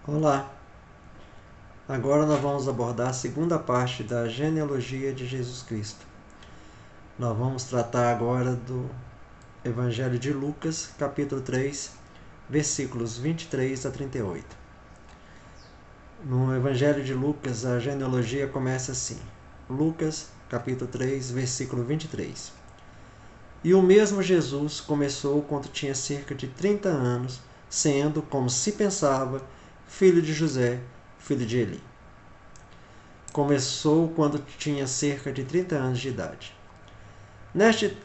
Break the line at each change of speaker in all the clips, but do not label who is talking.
Olá! Agora nós vamos abordar a segunda parte da genealogia de Jesus Cristo. Nós vamos tratar agora do Evangelho de Lucas, capítulo 3, versículos 23 a 38. No Evangelho de Lucas, a genealogia começa assim. Lucas, capítulo 3, versículo 23. E o mesmo Jesus começou quando tinha cerca de 30 anos, sendo, como se pensava, filho de José, filho de Eli. Começou quando tinha cerca de 30 anos de idade.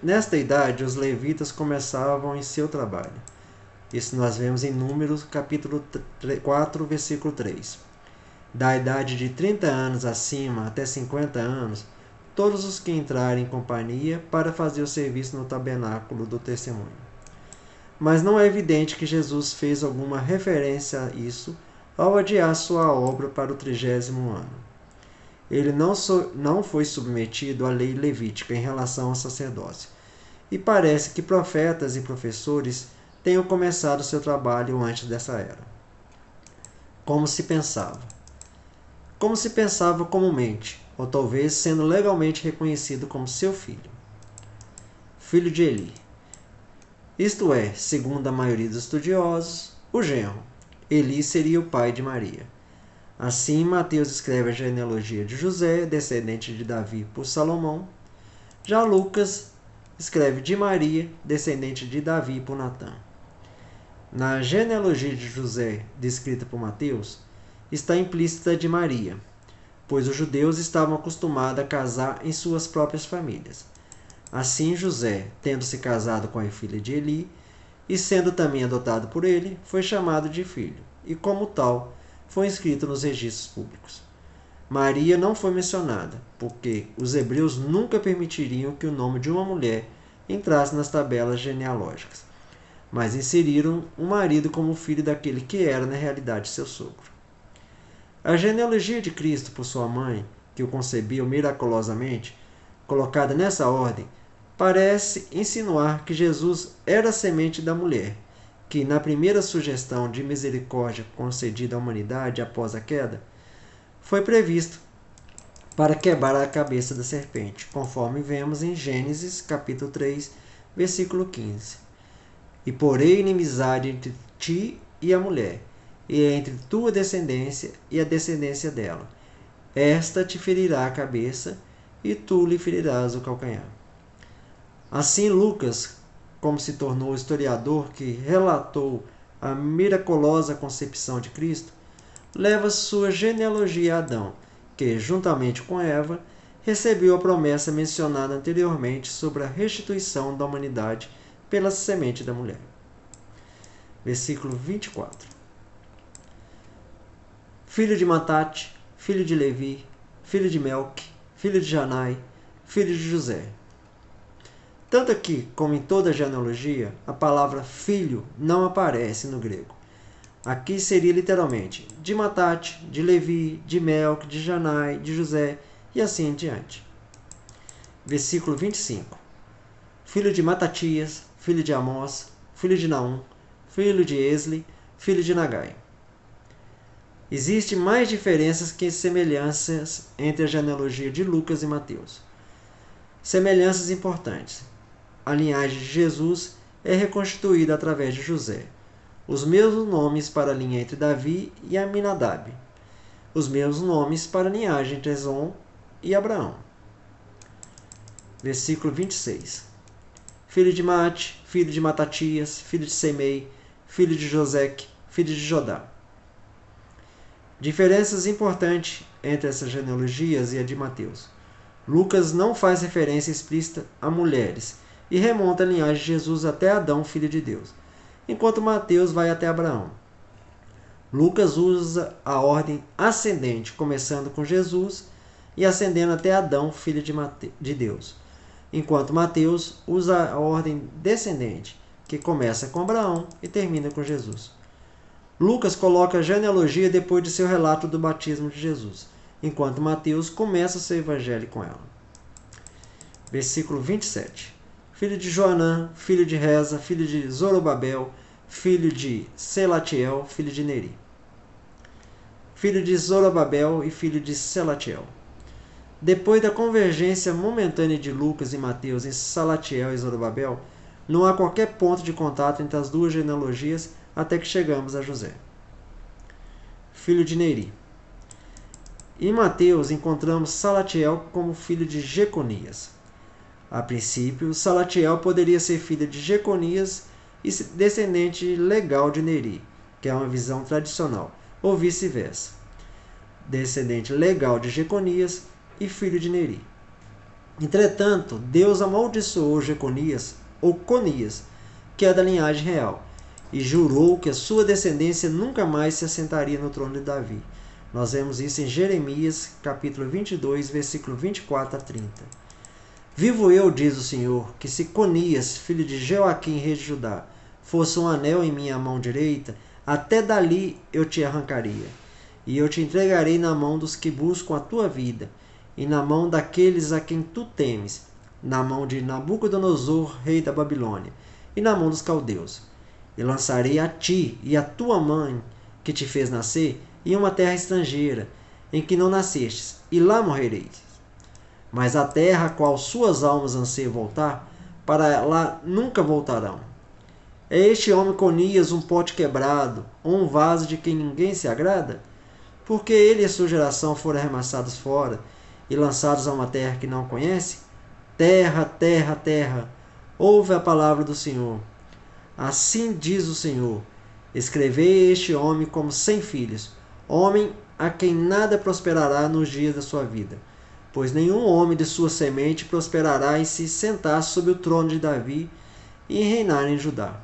Nesta idade, os levitas começavam em seu trabalho. Isso nós vemos em Números, capítulo 4, versículo 3. Da idade de 30 anos acima até 50 anos, todos os que entrarem em companhia para fazer o serviço no tabernáculo do testemunho. Mas não é evidente que Jesus fez alguma referência a isso ao adiar sua obra para o 30º ano. Ele não foi submetido à lei levítica em relação ao sacerdócio. E parece que profetas e professores tenham começado seu trabalho antes dessa era. Como se pensava? Como se pensava comumente, ou talvez sendo legalmente reconhecido como seu filho. Filho de Eli. Isto é, segundo a maioria dos estudiosos, o genro. Eli seria o pai de Maria. Assim, Mateus escreve a genealogia de José, descendente de Davi por Salomão. Já Lucas escreve de Maria, descendente de Davi por Natã. Na genealogia de José, descrita por Mateus, está implícita de Maria, pois os judeus estavam acostumados a casar em suas próprias famílias. Assim, José, tendo se casado com a filha de Eli, e sendo também adotado por ele, foi chamado de filho, e como tal, foi inscrito nos registros públicos. Maria não foi mencionada, porque os hebreus nunca permitiriam que o nome de uma mulher entrasse nas tabelas genealógicas, mas inseriram o marido como filho daquele que era, na realidade, seu sogro. A genealogia de Cristo por sua mãe, que o concebeu miraculosamente, colocada nessa ordem, parece insinuar que Jesus era a semente da mulher, que, na primeira sugestão de misericórdia concedida à humanidade após a queda, foi previsto para quebrar a cabeça da serpente, conforme vemos em Gênesis capítulo 3, versículo 15. E porei inimizade entre ti e a mulher, e entre tua descendência e a descendência dela. Esta te ferirá a cabeça, e tu lhe ferirás o calcanhar. Assim, Lucas, como se tornou o historiador que relatou a miraculosa concepção de Cristo, leva sua genealogia a Adão, que, juntamente com Eva, recebeu a promessa mencionada anteriormente sobre a restituição da humanidade pela semente da mulher. Versículo 24. Filho de Matate, filho de Levi, filho de Melque, filho de Janai, filho de José. Tanto aqui como em toda a genealogia, a palavra filho não aparece no grego. Aqui seria literalmente de Matate, de Levi, de Melque, de Janai, de José e assim em diante. Versículo 25. Filho de Matatias, filho de Amós, filho de Naum, filho de Esli, filho de Nagai. Existem mais diferenças que semelhanças entre a genealogia de Lucas e Mateus. Semelhanças importantes. A linhagem de Jesus é reconstituída através de José. Os mesmos nomes para a linha entre Davi e Aminadab. Os mesmos nomes para a linhagem entre Ezon e Abraão. Versículo 26. Filho de Mate, filho de Matatias, filho de Semei, filho de Joseque, filho de Jodá. Diferenças importantes entre essas genealogias e a de Mateus. Lucas não faz referência explícita a mulheres e remonta a linhagem de Jesus até Adão, filho de Deus, enquanto Mateus vai até Abraão. Lucas usa a ordem ascendente, começando com Jesus e ascendendo até Adão, filho de Deus, enquanto Mateus usa a ordem descendente, que começa com Abraão e termina com Jesus. Lucas coloca a genealogia depois de seu relato do batismo de Jesus, enquanto Mateus começa o seu evangelho com ela. Versículo 27. Filho de Joanã, filho de Reza, filho de Zorobabel, filho de Selatiel, filho de Neri. filho de Zorobabel e filho de Selatiel. Depois da convergência momentânea de Lucas e Mateus em Salatiel e Zorobabel, não há qualquer ponto de contato entre as duas genealogias até que chegamos a José, filho de Neri. Em Mateus encontramos Salatiel como filho de Jeconias. A princípio, Salatiel poderia ser filho de Jeconias e descendente legal de Neri, que é uma visão tradicional, ou vice-versa. Descendente legal de Jeconias e filho de Neri. Entretanto, Deus amaldiçoou Jeconias, ou Conias, que é da linhagem real, e jurou que a sua descendência nunca mais se assentaria no trono de Davi. Nós vemos isso em Jeremias, capítulo 22, versículo 24 a 30. Vivo eu, diz o Senhor, que se Conias, filho de Joaquim, rei de Judá, fosse um anel em minha mão direita, até dali eu te arrancaria, e eu te entregarei na mão dos que buscam a tua vida, e na mão daqueles a quem tu temes, na mão de Nabucodonosor, rei da Babilônia, e na mão dos caldeus. E lançarei a ti e a tua mãe, que te fez nascer, em uma terra estrangeira, em que não nascestes, e lá morrereis. Mas a terra a qual suas almas anseiam voltar, para lá nunca voltarão. É este homem Conias um pote quebrado, ou um vaso de quem ninguém se agrada? Porque ele e a sua geração foram arremessados fora, e lançados a uma terra que não conhece? Terra, terra, terra, ouve a palavra do Senhor. Assim diz o Senhor: escrevei este homem como sem filhos, homem a quem nada prosperará nos dias da sua vida, pois nenhum homem de sua semente prosperará em se sentar sobre o trono de Davi e em reinar em Judá.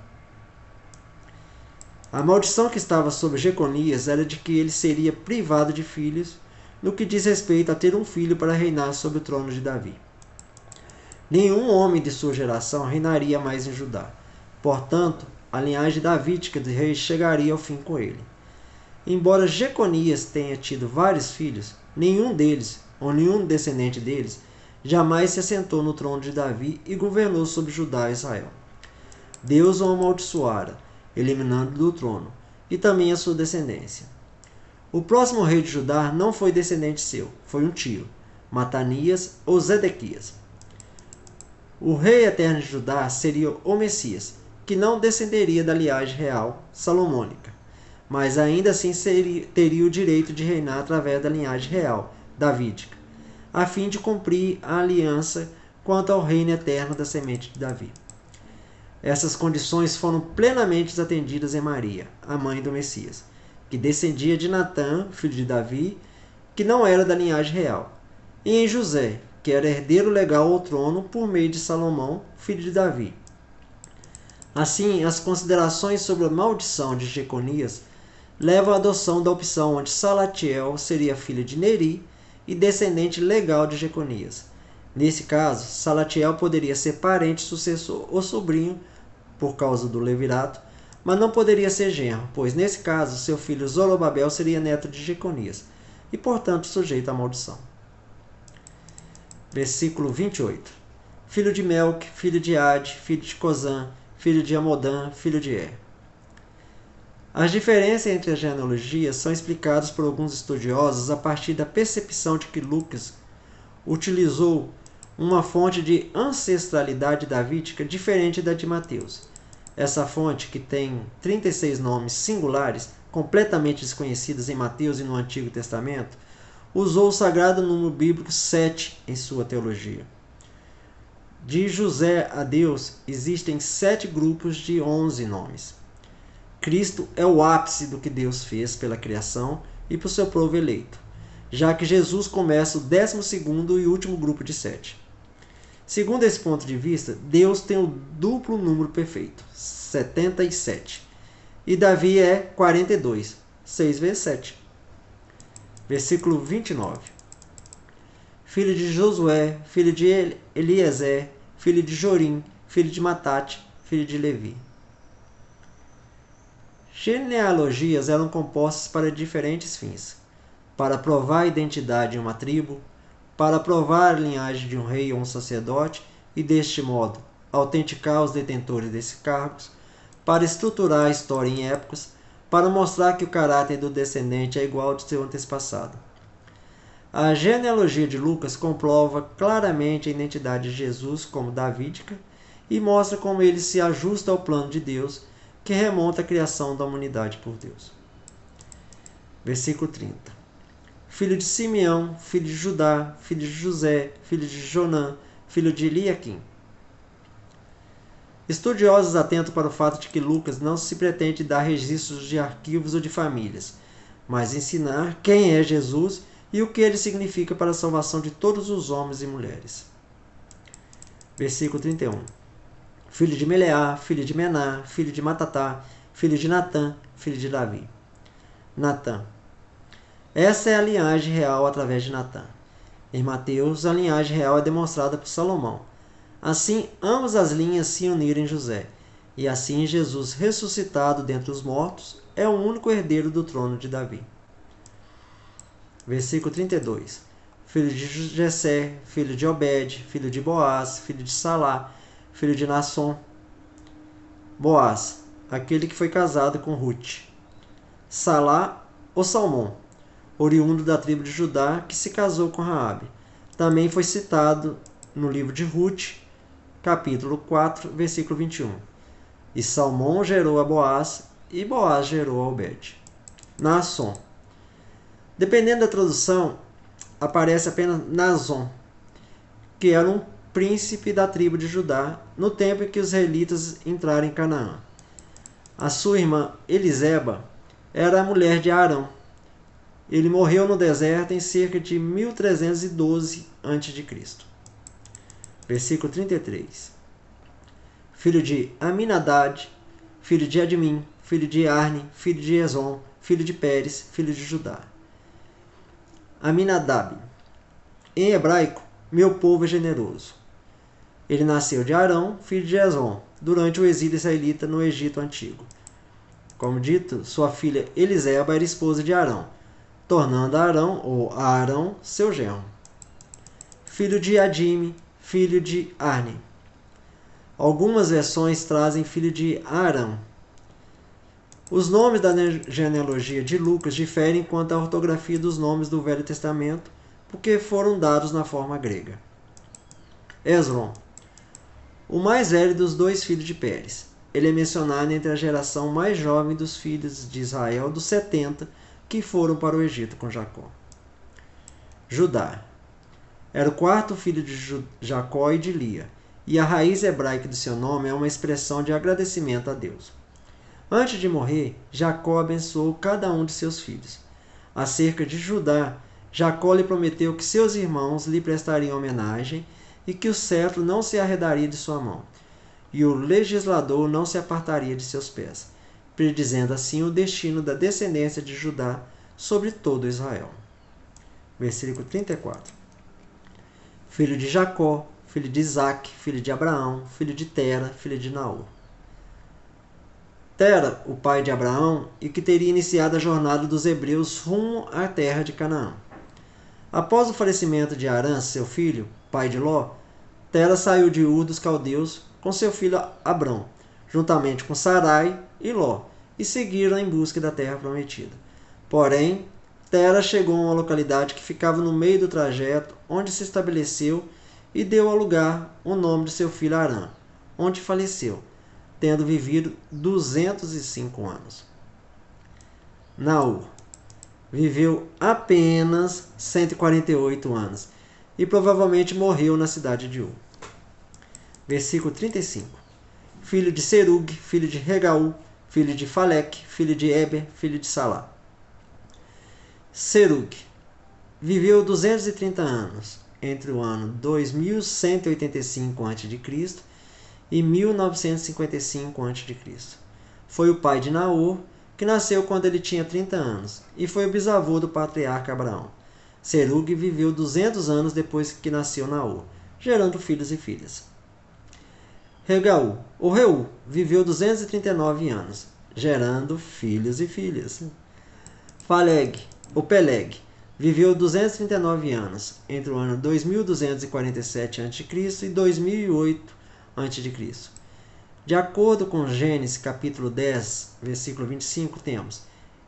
A maldição que estava sobre Jeconias era de que ele seria privado de filhos, no que diz respeito a ter um filho para reinar sobre o trono de Davi. Nenhum homem de sua geração reinaria mais em Judá. Portanto, a linhagem davídica de reis chegaria ao fim com ele. Embora Jeconias tenha tido vários filhos, nenhum deles, ou nenhum descendente deles, jamais se assentou no trono de Davi e governou sobre Judá e Israel. Deus o amaldiçoara, eliminando do trono, e também a sua descendência. O próximo rei de Judá não foi descendente seu, foi um tio, Matanias ou Zedequias. O rei eterno de Judá seria o Messias, que não descenderia da linhagem real salomônica, mas ainda assim teria o direito de reinar através da linhagem real davídica, a fim de cumprir a aliança quanto ao reino eterno da semente de Davi. Essas condições foram plenamente atendidas em Maria, a mãe do Messias, que descendia de Natã, filho de Davi, que não era da linhagem real, e em José, que era herdeiro legal ao trono por meio de Salomão, filho de Davi. Assim, as considerações sobre a maldição de Jeconias levam à adoção da opção onde Salatiel seria filho de Neri e descendente legal de Jeconias. Nesse caso, Salatiel poderia ser parente, sucessor ou sobrinho, por causa do levirato, mas não poderia ser genro, pois nesse caso seu filho Zorobabel seria neto de Jeconias e, portanto, sujeito à maldição. Versículo 28. Filho de Melque, filho de Ade, filho de Cozã, filho de Amodã, filho de Er. As diferenças entre as genealogias são explicadas por alguns estudiosos a partir da percepção de que Lucas utilizou uma fonte de ancestralidade davídica diferente da de Mateus. Essa fonte, que tem 36 nomes singulares, completamente desconhecidos em Mateus e no Antigo Testamento, usou o sagrado número bíblico 7 em sua teologia. De José a Deus, existem 7 grupos de 11 nomes. Cristo é o ápice do que Deus fez pela criação e por seu povo eleito, já que Jesus começa o 12º e último grupo de 7. Segundo esse ponto de vista, Deus tem o duplo número perfeito, 77. E Davi é 42, 6 vezes 7. Versículo 29. Filho de Josué, filho de Eliezer, filho de Jorim, filho de Matate, filho de Levi. Genealogias eram compostas para diferentes fins: para provar a identidade de uma tribo, para provar a linhagem de um rei ou um sacerdote e, deste modo, autenticar os detentores desses cargos, para estruturar a história em épocas, para mostrar que o caráter do descendente é igual ao de seu antepassado. A genealogia de Lucas comprova claramente a identidade de Jesus como davídica e mostra como ele se ajusta ao plano de Deus, que remonta à criação da humanidade por Deus. Versículo 30. Filho de Simeão, filho de Judá, filho de José, filho de Jonã, filho de Eliaquim. Estudiosos atentam para o fato de que Lucas não se pretende dar registros de arquivos ou de famílias, mas ensinar quem é Jesus e o que ele significa para a salvação de todos os homens e mulheres. Versículo 31. Filho de Meleá, filho de Mená, filho de Matatá, filho de Natã, filho de Davi. Natã. Essa é a linhagem real através de Natã. Em Mateus, a linhagem real é demonstrada por Salomão. Assim, ambas as linhas se uniram em José, e assim Jesus, ressuscitado dentre os mortos, é o único herdeiro do trono de Davi. Versículo 32. Filho de Jessé, filho de Obed, filho de Boaz, filho de Salá, filho de Nasson. Boaz, aquele que foi casado com Ruth. Salá, ou Salmão, oriundo da tribo de Judá, que se casou com Raabe. Também foi citado no livro de Ruth, capítulo 4, versículo 21. E Salmão gerou a Boaz, e Boaz gerou a Obed. Naasson. Dependendo da tradução, aparece apenas Naasson, que era um príncipe da tribo de Judá, no tempo em que os israelitas entraram em Canaã. A sua irmã Eliseba era a mulher de Arão. Ele morreu no deserto em cerca de 1312 a.C. Versículo 33. Filho de Aminadab, filho de Admin, filho de Arne, filho de Ezon, filho de Pérez, filho de Judá. Aminadab. Em hebraico, meu povo é generoso. Ele nasceu de Arão, filho de Ezon, durante o exílio israelita no Egito Antigo. Como dito, sua filha Eliseba era esposa de Arão, tornando Arão, ou Arão, seu genro. Filho de Adime, filho de Arne. Algumas versões trazem filho de Arão. Os nomes da genealogia de Lucas diferem quanto à ortografia dos nomes do Velho Testamento, porque foram dados na forma grega. Esrom, o mais velho dos dois filhos de Pérez. Ele é mencionado entre a geração mais jovem dos filhos de Israel, dos 70, que foram para o Egito com Jacó. Judá. Era o quarto filho de Jacó e de Lia, e a raiz hebraica do seu nome é uma expressão de agradecimento a Deus. Antes de morrer, Jacó abençoou cada um de seus filhos. Acerca de Judá, Jacó lhe prometeu que seus irmãos lhe prestariam homenagem e que o cetro não se arredaria de sua mão, e o legislador não se apartaria de seus pés, predizendo assim o destino da descendência de Judá sobre todo Israel. Versículo 34. Filho de Jacó, filho de Isaque, filho de Abraão, filho de Tera, filho de Naor. Tera, o pai de Abraão, e que teria iniciado a jornada dos hebreus rumo à terra de Canaã. Após o falecimento de Arã, seu filho, pai de Ló, Tera saiu de Ur dos Caldeus com seu filho Abrão, juntamente com Sarai e Ló, e seguiram em busca da terra prometida. Porém, Tera chegou a uma localidade que ficava no meio do trajeto, onde se estabeleceu e deu ao lugar o nome de seu filho Arã, onde faleceu, tendo vivido 205 anos. Naor viveu apenas 148 anos e provavelmente morreu na cidade de Ur. Versículo 35. Filho de Serug, filho de Regaú, filho de Faleque, filho de Eber, filho de Salá. Serug viveu 230 anos, entre o ano 2185 a.C. e 1955 a.C. Foi o pai de Naor, que nasceu quando ele tinha 30 anos, e foi o bisavô do patriarca Abraão. Serug viveu 200 anos depois que nasceu Naor, gerando filhos e filhas. Regaú, ou Reu, viveu 239 anos, gerando filhos e filhas. Faleg, ou Peleg, viveu 239 anos, entre o ano 2247 a.C. e 2008 a.C. De acordo com Gênesis capítulo 10, versículo 25, temos: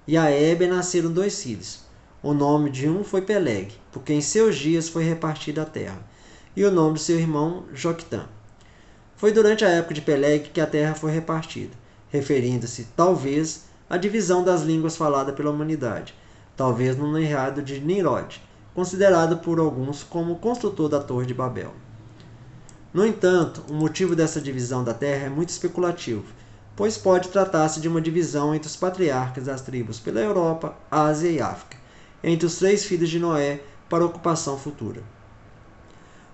E a Éber nasceram 2 filhos. O nome de um foi Peleg, porque em seus dias foi repartida a terra, e o nome de seu irmão Joctã. Foi durante a época de Peleg que a terra foi repartida, referindo-se, talvez, à divisão das línguas faladas pela humanidade, talvez no reinado de Nimrod, considerado por alguns como o construtor da Torre de Babel. No entanto, o motivo dessa divisão da terra é muito especulativo, pois pode tratar-se de uma divisão entre os patriarcas das tribos pela Europa, Ásia e África, entre os 3 filhos de Noé para ocupação futura.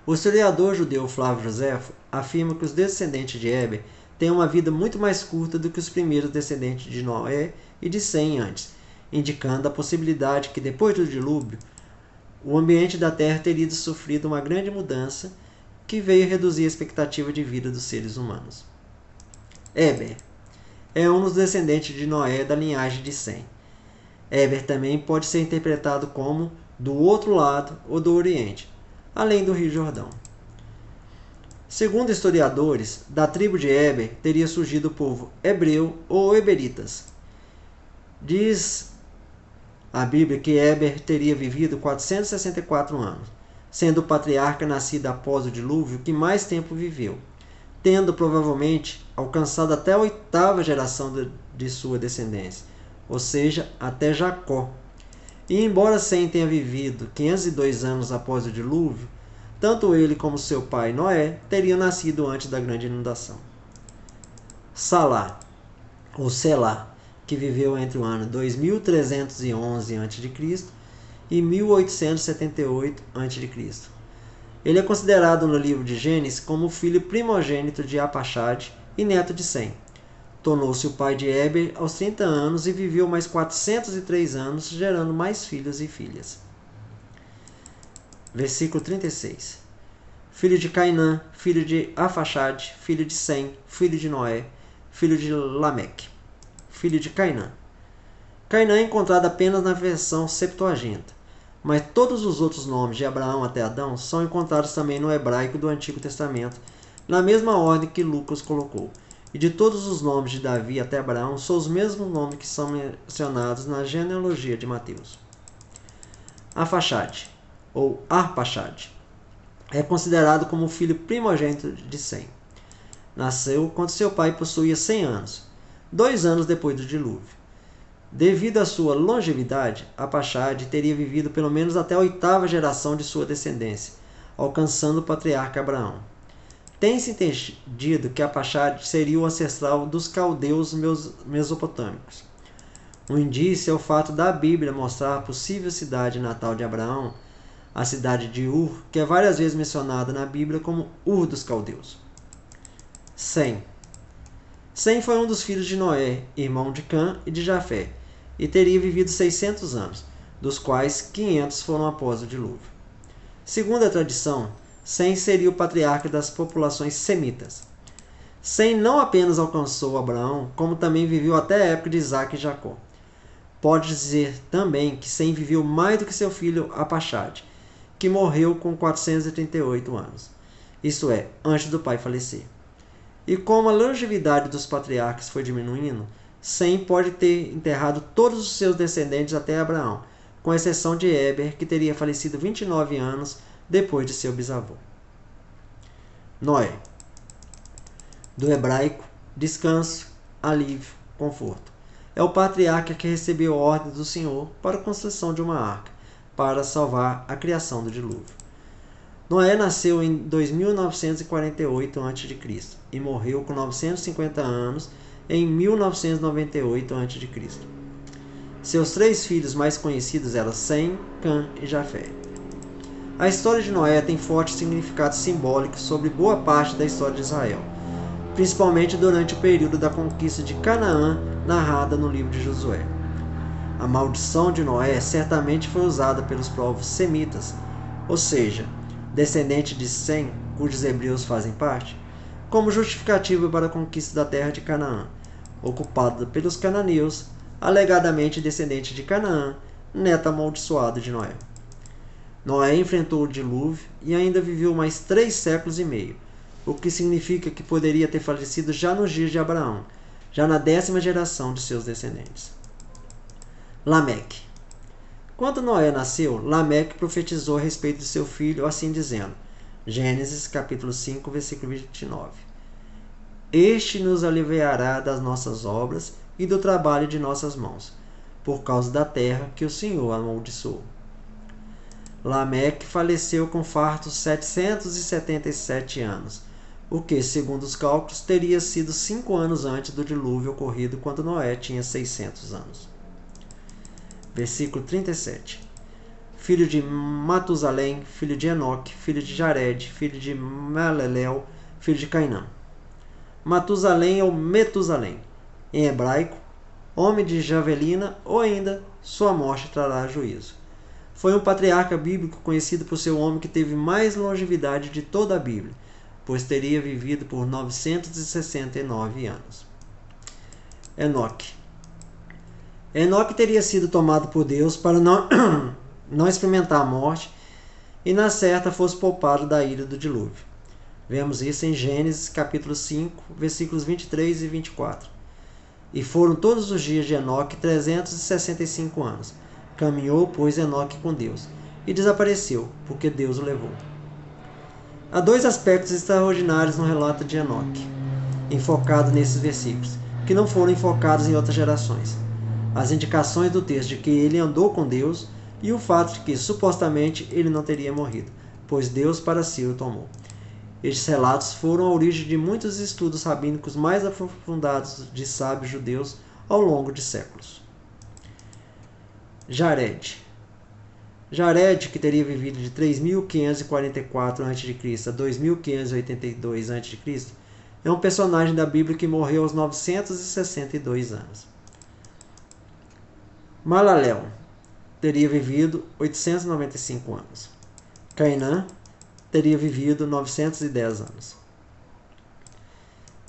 O historiador judeu Flávio Joséfo afirma que os descendentes de Éber têm uma vida muito mais curta do que os primeiros descendentes de Noé e de Sem antes, indicando a possibilidade que depois do dilúvio, o ambiente da terra teria sofrido uma grande mudança que veio reduzir a expectativa de vida dos seres humanos. Éber é um dos descendentes de Noé da linhagem de Sem. Éber também pode ser interpretado como do outro lado ou do Oriente, além do Rio Jordão. Segundo historiadores, da tribo de Éber teria surgido o povo hebreu ou heberitas. Diz a Bíblia que Éber teria vivido 464 anos, sendo o patriarca nascido após o dilúvio que mais tempo viveu, tendo provavelmente alcançado até a 8ª geração de sua descendência, ou seja, até Jacó. E embora Sem tenha vivido 502 anos após o dilúvio, tanto ele como seu pai Noé teriam nascido antes da grande inundação. Salá, ou Selá, que viveu entre o ano 2311 a.C. e 1878 a.C. Ele é considerado no livro de Gênesis como o filho primogênito de Arpaxade e neto de Sem. Tornou-se o pai de Éber aos 30 anos e viveu mais 403 anos, gerando mais filhos e filhas. Versículo 36. Filho de Cainã, filho de Arfaxade, filho de Sem, filho de Noé, filho de Lameque. Filho de Cainã. Cainã é encontrado apenas na versão Septuaginta, mas todos os outros nomes de Abraão até Adão são encontrados também no hebraico do Antigo Testamento, na mesma ordem que Lucas colocou. E de todos os nomes de Davi até Abraão são os mesmos nomes que são mencionados na genealogia de Mateus. Arfaxade, ou Arpaxade, é considerado como o filho primogênito de Sem. Nasceu quando seu pai possuía 100 anos, 2 anos depois do dilúvio. Devido à sua longevidade, Arpaxade teria vivido pelo menos até a 8ª geração de sua descendência, alcançando o patriarca Abraão. Tem-se entendido que Arpaxade seria o ancestral dos caldeus mesopotâmicos. Um indício é o fato da Bíblia mostrar a possível cidade natal de Abraão, a cidade de Ur, que é várias vezes mencionada na Bíblia como Ur dos caldeus. Sem. Sem foi um dos filhos de Noé, irmão de Cã e de Jafé, e teria vivido 600 anos, dos quais 500 foram após o dilúvio. Segundo a tradição, Sem seria o patriarca das populações semitas. Sem não apenas alcançou Abraão, como também viveu até a época de Isaac e Jacó. Pode dizer também que Sem viveu mais do que seu filho Arpaxade, que morreu com 438 anos, isto é, antes do pai falecer. E como a longevidade dos patriarcas foi diminuindo, Sem pode ter enterrado todos os seus descendentes até Abraão, com exceção de Éber, que teria falecido 29 anos depois de seu bisavô. Noé. Do hebraico, descanso, alívio, conforto. É o patriarca que recebeu ordem do Senhor para a construção de uma arca, para salvar a criação do dilúvio. Noé nasceu em 2948 a.C. e morreu com 950 anos em 1998 a.C. Seus 3 filhos mais conhecidos eram Sem, Cã e Jafé. A história de Noé tem forte significado simbólico sobre boa parte da história de Israel, principalmente durante o período da conquista de Canaã, narrada no livro de Josué. A maldição de Noé certamente foi usada pelos povos semitas, ou seja, descendentes de Sem, cujos hebreus fazem parte, como justificativa para a conquista da terra de Canaã, ocupada pelos cananeus, alegadamente descendente de Canaã, neto amaldiçoado de Noé. Noé enfrentou o dilúvio e ainda viveu mais 3 séculos e meio, o que significa que poderia ter falecido já nos dias de Abraão, já na 10ª geração de seus descendentes. Lameque. Quando Noé nasceu, Lameque profetizou a respeito de seu filho, assim dizendo, Gênesis capítulo 5, versículo 29. Este nos aliviará das nossas obras e do trabalho de nossas mãos, por causa da terra que o Senhor amaldiçoou. Lameque faleceu com fartos 777 anos, o que, segundo os cálculos, teria sido 5 anos antes do dilúvio ocorrido quando Noé tinha 600 anos. Versículo 37. Filho de Matusalém, filho de Enoque, filho de Jared, filho de Malelel, filho de Cainã. Matusalém ou Metusalém, em hebraico, homem de Javelina, ou ainda, sua morte trará juízo. Foi um patriarca bíblico conhecido por ser o homem que teve mais longevidade de toda a Bíblia, pois teria vivido por 969 anos. Enoque. Enoque teria sido tomado por Deus para não experimentar a morte e na certa fosse poupado da ira do dilúvio. Vemos isso em Gênesis capítulo 5, versículos 23 e 24. E foram todos os dias de Enoque 365 anos. Caminhou, pois, Enoque com Deus, e desapareceu, porque Deus o levou. Há 2 aspectos extraordinários no relato de Enoque, enfocado nesses versículos, que não foram enfocados em outras gerações. As indicações do texto de que ele andou com Deus e o fato de que, supostamente, ele não teria morrido, pois Deus para si o tomou. Estes relatos foram a origem de muitos estudos rabínicos mais aprofundados de sábios judeus ao longo de séculos. Jared. Jared, que teria vivido de 3.544 a.C. a 2.582 a.C., é um personagem da Bíblia que morreu aos 962 anos. Malalel teria vivido 895 anos. Cainã teria vivido 910 anos.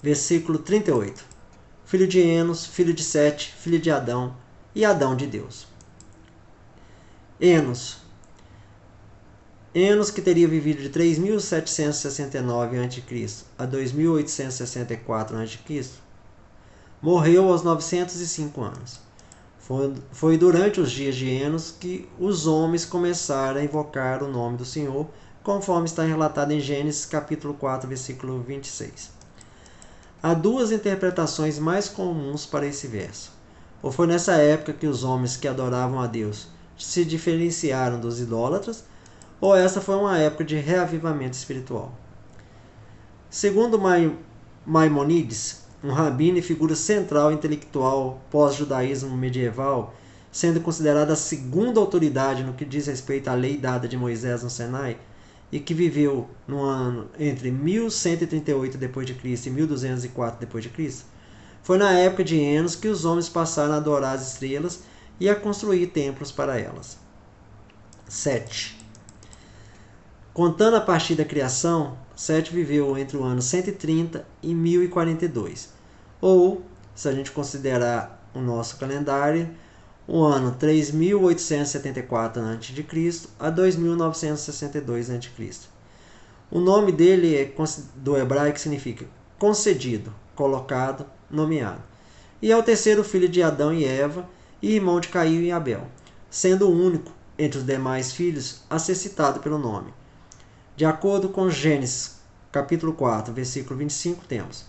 Versículo 38. Filho de Enos, filho de Sete, filho de Adão e Adão de Deus. Enos. Enos, que teria vivido de 3.769 a.C. a 2.864 a.C., morreu aos 905 anos. Foi durante os dias de Enos que os homens começaram a invocar o nome do Senhor, conforme está relatado em Gênesis capítulo 4, versículo 26. Há 2 interpretações mais comuns para esse verso. Ou foi nessa época que os homens que adoravam a Deus se diferenciaram dos idólatras, ou essa foi uma época de reavivamento espiritual. Segundo Maimonides, um rabino e figura central intelectual pós-judaísmo medieval, sendo considerada a segunda autoridade no que diz respeito à lei dada de Moisés no Sinai, e que viveu no ano entre 1138 d.C. e 1204 d.C., foi na época de Enos que os homens passaram a adorar as estrelas e a construir templos para elas. 7. Contando a partir da criação, Sete viveu entre o ano 130 e 1042, ou, se a gente considerar o nosso calendário, o ano 3.874 a.C. a 2.962 a.C. O nome dele do hebraico significa concedido, colocado, nomeado. E é o terceiro filho de Adão e Eva e irmão de Caim e Abel, sendo o único entre os demais filhos a ser citado pelo nome. De acordo com Gênesis capítulo 4, versículo 25, temos: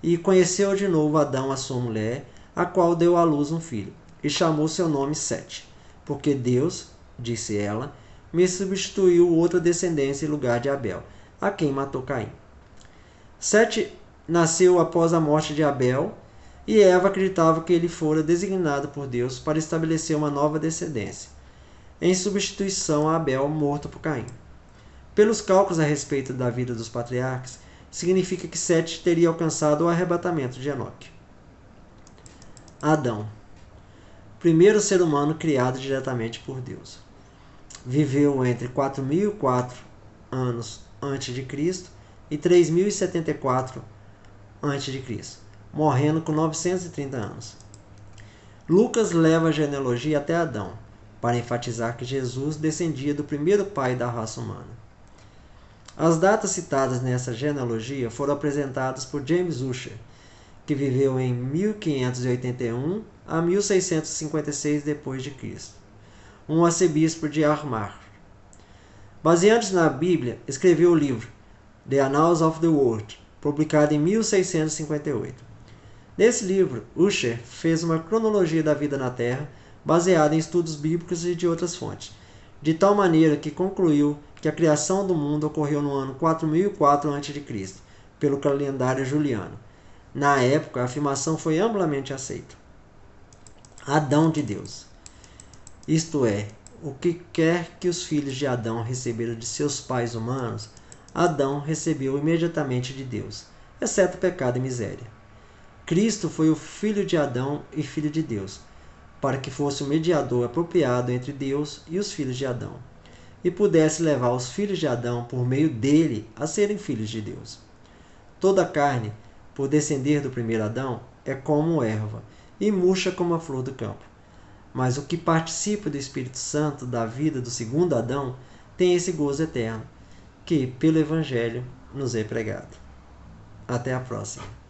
E conheceu de novo Adão a sua mulher, a qual deu à luz um filho, e chamou seu nome Sete, porque Deus, disse ela, me substituiu outra descendência em lugar de Abel, a quem matou Caim. Sete nasceu após a morte de Abel, e Eva acreditava que ele fora designado por Deus para estabelecer uma nova descendência, em substituição a Abel, morto por Caim. Pelos cálculos a respeito da vida dos patriarcas, significa que Sete teria alcançado o arrebatamento de Enoque. Adão, primeiro ser humano criado diretamente por Deus. Viveu entre 4.004 anos antes de Cristo e 3.074 antes de Cristo, morrendo com 930 anos. Lucas leva a genealogia até Adão, para enfatizar que Jesus descendia do primeiro pai da raça humana. As datas citadas nessa genealogia foram apresentadas por James Ussher, que viveu em 1581 a 1656 d.C., um arcebispo de Armagh. Baseando-se na Bíblia, escreveu o livro The Annals of the World, publicado em 1658. Nesse livro, Ussher fez uma cronologia da vida na Terra, baseada em estudos bíblicos e de outras fontes, de tal maneira que concluiu que a criação do mundo ocorreu no ano 4004 a.C., pelo calendário juliano. Na época, a afirmação foi amplamente aceita. Adão de Deus. Isto é, o que quer que os filhos de Adão receberam de seus pais humanos, Adão recebeu imediatamente de Deus, exceto pecado e miséria. Cristo foi o filho de Adão e filho de Deus, para que fosse o mediador apropriado entre Deus e os filhos de Adão, e pudesse levar os filhos de Adão, por meio dele, a serem filhos de Deus. Toda a carne, por descender do primeiro Adão, é como erva, e murcha como a flor do campo. Mas o que participa do Espírito Santo da vida do segundo Adão tem esse gozo eterno, que, pelo Evangelho, nos é pregado. Até a próxima.